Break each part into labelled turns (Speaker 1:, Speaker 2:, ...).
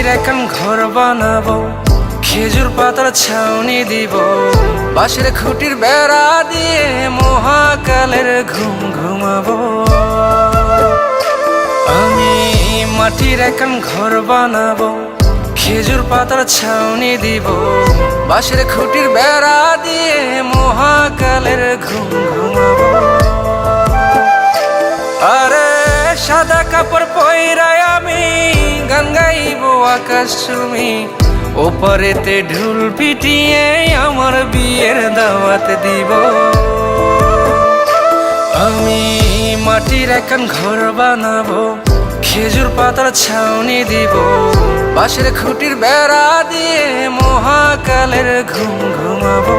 Speaker 1: মাটির এখন ঘর বানাবো, খেজুর পাতার ছাউনি দিব, বাঁশের খুঁটির বেড়া দিয়ে মহাকালের ঘুম ঘুমাবো। আমি মাটির এখন ঘর বানাবো, খেজুর পাতার ছাউনি দিব, বাঁশের খুঁটির বেড়া দিয়ে মহাকালের ঘুম ঘুমাবো। আরে সাদা কাপড় পইরায় আমি গান গাইবো আকাশ চুমি, ওপারেতে ঢোল পিটিয়ে আমার বিয়ের দাওয়াত দিব। আমি মাটির এখন ঘর বানাবো, খেজুর পাতার ছাউনি দিব, বাঁশের খুঁটির বেড়া দিয়ে মহাকালের ঘুম ঘুমাবো।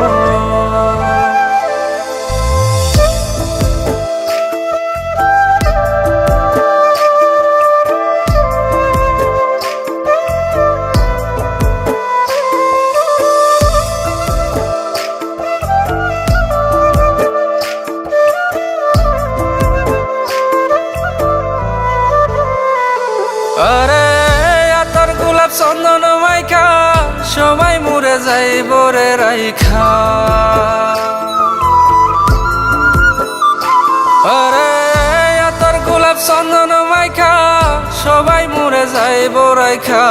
Speaker 1: আরে আতর গোলাপ চন্দন মাইখা সবাই মরে যাইব রে রাইখা। আরে আতর গোলাপ চন্দন মাইখা সবাই মরে যাইব রাইখা,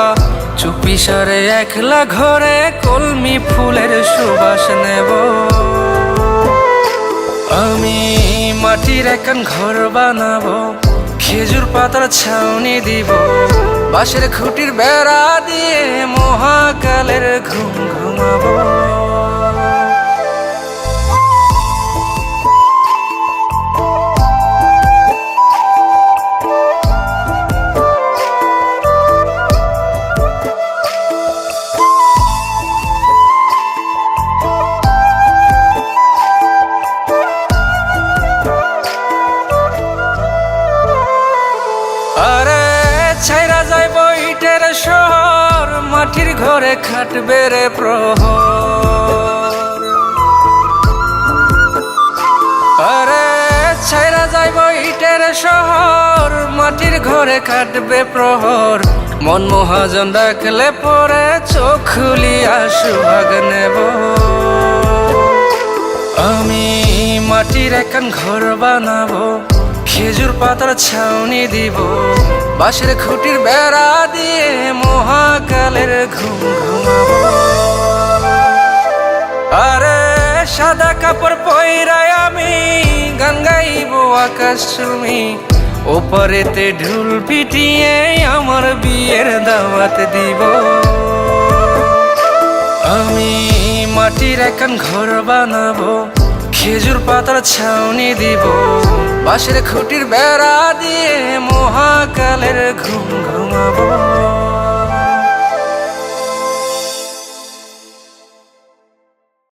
Speaker 1: চুপি সারে একলা ঘরে কলমি ফুলের সুবাস নেব। আমি মাটির এখন ঘর বানাবো, খেজুর পাতার ছাউনি দিব, বাঁশের খুঁটির বেড়া দিয়ে মহাকালের ঘুম ঘুমাবো। আরে ছাইরা যাইব ইটের শহর, মাটির ঘরে খাটবে রে প্রহর। আরে ছাইরা যাইব ইটের শহর, মাটির ঘরে খাটবে প্রহর, মন মহাজন ডাকলে পরে চোখ খুলিয়া সুহাগ নেব। আমি মাটির এখন ঘর বানাবো, খেজুর পাতার ছাউনি দিব, বাঁশের খুঁটির বেড়া দিয়ে মহাকালের ঘুম ঘুমাবো। আরে সাদা কাপড় পইরায় আমি গান গাইবো আকাশ চুমি, ওপারেতে ঢোল পিটিয়ে আমার বিয়ের দাওয়াত দিব। আমি মাটির এখন ঘর বানাবো, খেজুর পাতার ছাউনি দিব, বাঁশের খুঁটির বেড়া দিয়ে মহাকালের ঘুম ঘুমাবো।